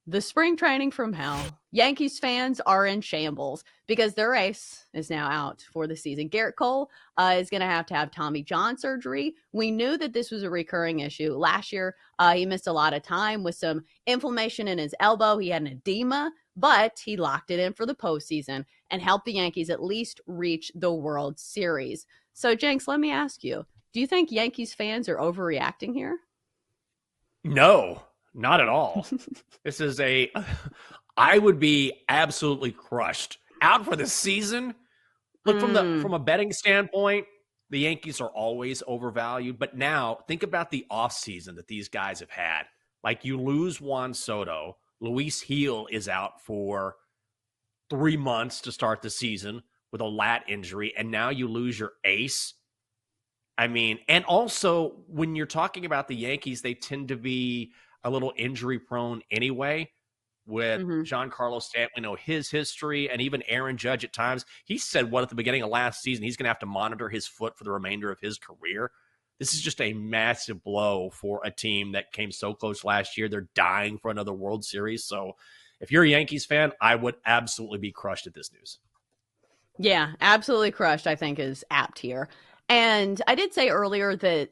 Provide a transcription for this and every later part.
The spring training from hell. Yankees fans are in shambles because their ace is now out for the season. Gerrit Cole is going to have Tommy John surgery. We knew that this was a recurring issue. Last year, he missed a lot of time with some inflammation in his elbow. He had an edema, but he locked it in for the postseason and helped the Yankees at least reach the World Series. So, Jenks, let me ask you, do you think Yankees fans are overreacting here? No, not at all. This is I would be absolutely crushed. Out for the season. Look, from a betting standpoint, the Yankees are always overvalued. But now think about the offseason that these guys have had. Like, you lose Juan Soto. Luis Gil is out for 3 months to start the season with a lat injury. And now you lose your ace. I mean, and also when you're talking about the Yankees, they tend to be a little injury prone anyway. With Mm-hmm. Giancarlo Stanton, we know his history, and even Aaron Judge at times. He said at the beginning of last season, he's going to have to monitor his foot for the remainder of his career. This is just a massive blow for a team that came so close last year. They're dying for another World Series. So if you're a Yankees fan, I would absolutely be crushed at this news. Yeah, absolutely crushed, I think, is apt here. And I did say earlier that,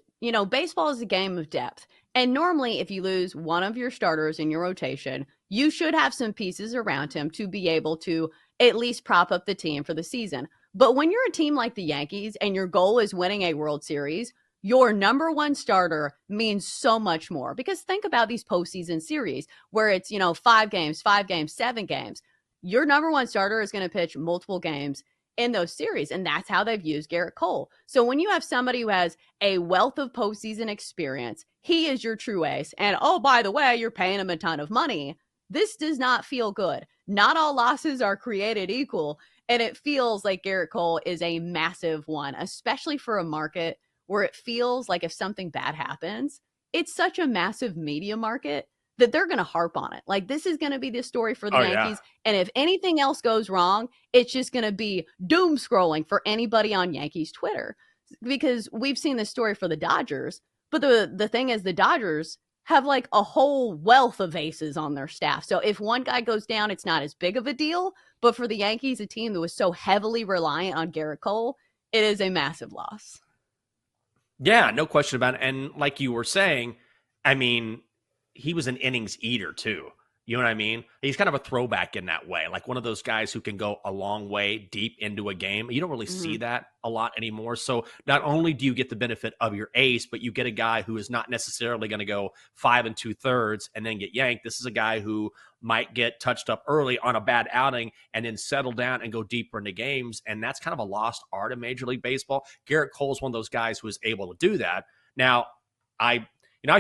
baseball is a game of depth. And normally, if you lose one of your starters in your rotation, you should have some pieces around him to be able to at least prop up the team for the season. But when you're a team like the Yankees and your goal is winning a World Series, your number one starter means so much more. Because think about these postseason series where it's, 5 games, 5 games, 7 games. Your number one starter is going to pitch multiple games in those series. And that's how they've used Gerrit Cole. So when you have somebody who has a wealth of postseason experience, he is your true ace. And oh, by the way, you're paying him a ton of money. This does not feel good. Not all losses are created equal. And it feels like Gerrit Cole is a massive one, especially for a market where it feels like if something bad happens, it's such a massive media market that they're going to harp on it. Like, this is going to be the story for the Oh, yeah. Yankees. And if anything else goes wrong, it's just going to be doom scrolling for anybody on Yankees Twitter, because we've seen this story for the Dodgers. But the thing is, the Dodgers have like a whole wealth of aces on their staff. So if one guy goes down, it's not as big of a deal. But for the Yankees, a team that was so heavily reliant on Gerrit Cole, it is a massive loss. Yeah, no question about it. And like you were saying, I mean, he was an innings eater too. You know what I mean? He's kind of a throwback in that way, like one of those guys who can go a long way deep into a game. You don't really see that a lot anymore. So not only do you get the benefit of your ace, but you get a guy who is not necessarily going to go 5 2/3 and then get yanked. This is a guy who might get touched up early on a bad outing and then settle down and go deeper into games. And that's kind of a lost art in Major League Baseball. Gerrit Cole is one of those guys who is able to do that. Now, I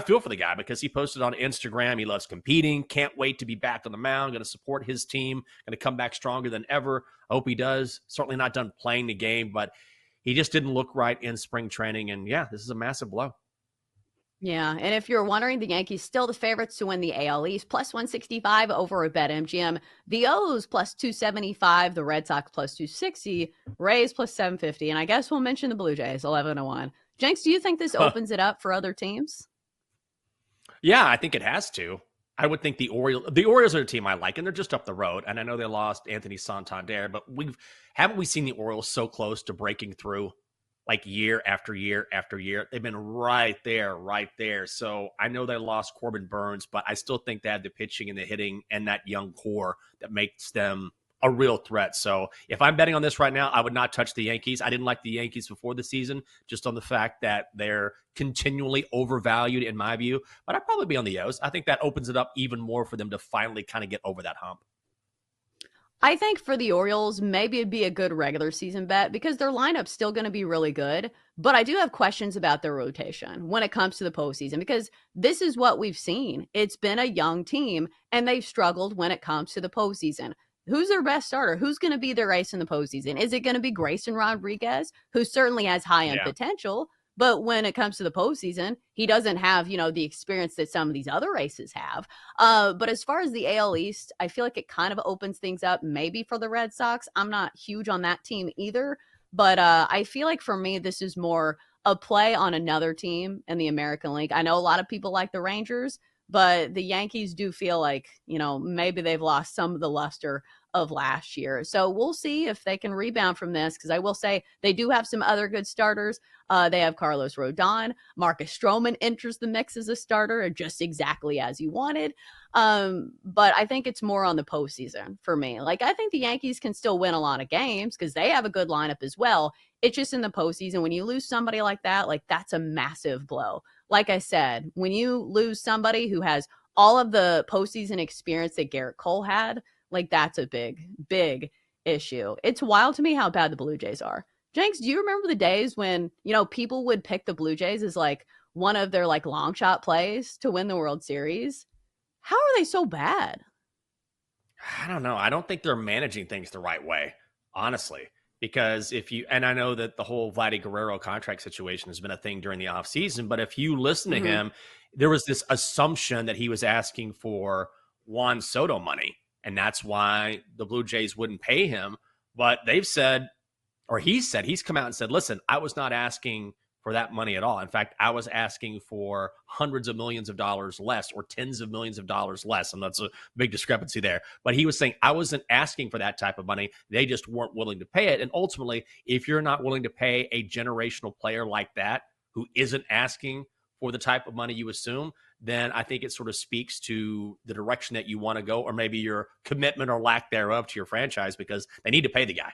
feel for the guy because he posted on Instagram. He loves competing. Can't wait to be back on the mound. Going to support his team. Going to come back stronger than ever. I hope he does. Certainly not done playing the game, but he just didn't look right in spring training. And yeah, this is a massive blow. Yeah, and if you're wondering, the Yankees still the favorites to win the AL East, plus 165 over at BetMGM. The O's plus 275, the Red Sox plus 260, Rays plus 750, and I guess we'll mention the Blue Jays 11-1. Jenks, do you think this opens it up for other teams? Yeah, I think it has to. I would think the Orioles are a team I like, and they're just up the road. And I know they lost Anthony Santander, but haven't we seen the Orioles so close to breaking through like year after year after year? They've been right there, right there. So I know they lost Corbin Burns, but I still think they have the pitching and the hitting and that young core that makes them a real threat. So if I'm betting on this right now, I would not touch the Yankees. I didn't like the Yankees before the season, just on the fact that they're continually overvalued in my view. But I'd probably be on the O's. I think that opens it up even more for them to finally kind of get over that hump. I think for the Orioles, maybe it'd be a good regular season bet because their lineup's still going to be really good. But I do have questions about their rotation when it comes to the postseason because this is what we've seen. It's been a young team, and they've struggled when it comes to the postseason. Who's their best starter? Who's going to be their ace in the postseason? Is it going to be Grayson Rodriguez, who certainly has high-end Yeah. potential, but when it comes to the postseason, he doesn't have, the experience that some of these other aces have. But as far as the AL East, I feel like it kind of opens things up maybe for the Red Sox. I'm not huge on that team either, but I feel like for me, this is more a play on another team in the American League. I know a lot of people like the Rangers, but the Yankees do feel like, maybe they've lost some of the luster of last year. So we'll see if they can rebound from this, because I will say they do have some other good starters. They have Carlos Rodon. Marcus Stroman enters the mix as a starter, just exactly as you wanted. But I think it's more on the postseason for me. Like, I think the Yankees can still win a lot of games because they have a good lineup as well. It's just in the postseason, when you lose somebody like that, like, that's a massive blow. Like I said, when you lose somebody who has all of the postseason experience that Gerrit Cole had, like, that's a big, big issue. It's wild to me how bad the Blue Jays are. Jenks, do you remember the days when, people would pick the Blue Jays as like one of their like long shot plays to win the World Series? How are they so bad? I don't know. I don't think they're managing things the right way, honestly. Because and I know that the whole Vladdy Guerrero contract situation has been a thing during the offseason, but if you listen to him, there was this assumption that he was asking for Juan Soto money, and that's why the Blue Jays wouldn't pay him. But they've said, or he said, he's come out and said, listen, I was not asking for that money at all. In fact, I was asking for hundreds of millions of dollars less, or tens of millions of dollars less. And that's a big discrepancy there. But he was saying, I wasn't asking for that type of money. They just weren't willing to pay it. And ultimately, if you're not willing to pay a generational player like that, who isn't asking for the type of money you assume, then I think it sort of speaks to the direction that you want to go, or maybe your commitment or lack thereof to your franchise, because they need to pay the guy.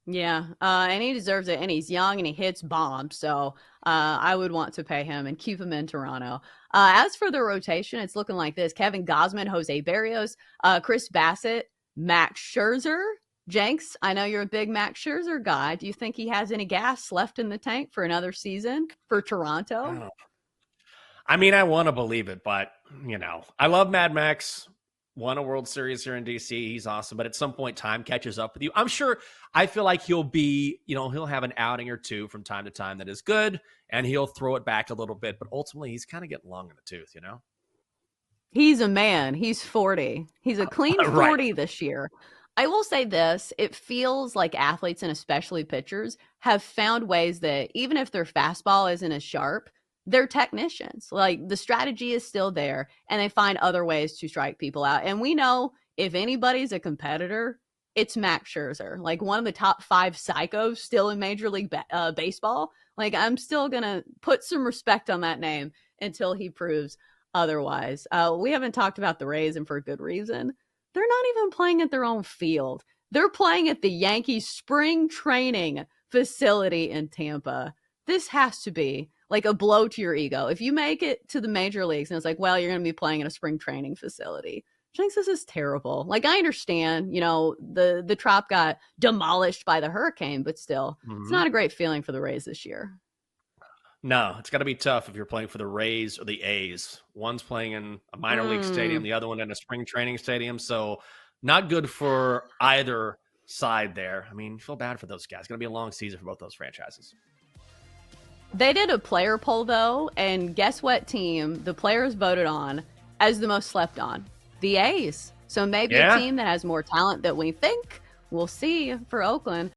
Yeah, and he deserves it, and he's young, and he hits bombs, so I would want to pay him and keep him in Toronto. As for the rotation, it's looking like this: Kevin Gausman, Jose Barrios, Chris Bassett, Max Scherzer. Jenks, I know you're a big Max Scherzer guy. Do you think he has any gas left in the tank for another season for Toronto? I mean, I want to believe it, but, I love Mad Max. Won a World Series here in DC. He's awesome. But at some point, time catches up with you. I'm sure, I feel like he'll be, he'll have an outing or two from time to time that is good, and he'll throw it back a little bit. But ultimately, he's kind of getting long in the tooth, He's a man. He's 40. He's a clean 40 Right. this year. I will say this: it feels like athletes, and especially pitchers, have found ways that even if their fastball isn't as sharp, they're technicians. Like, the strategy is still there, and they find other ways to strike people out. And we know, if anybody's a competitor, it's Max Scherzer, like one of the top 5 psychos still in Major League Baseball. Like, I'm still going to put some respect on that name until he proves otherwise. We haven't talked about the Rays, and for a good reason. They're not even playing at their own field. They're playing at the Yankees spring training facility in Tampa. This has to be like a blow to your ego. If you make it to the major leagues and it's like, well, you're going to be playing in a spring training facility. Jinx, this is terrible. Like, I understand, the Trop got demolished by the hurricane, but still, it's not a great feeling for the Rays this year. No, it's got to be tough if you're playing for the Rays or the A's. One's playing in a minor league stadium, the other one in a spring training stadium. So not good for either side there. I mean, feel bad for those guys. It's going to be a long season for both those franchises. They did a player poll, though, and guess what team the players voted on as the most slept on? The A's. So maybe a team that has more talent than we think. We'll see for Oakland.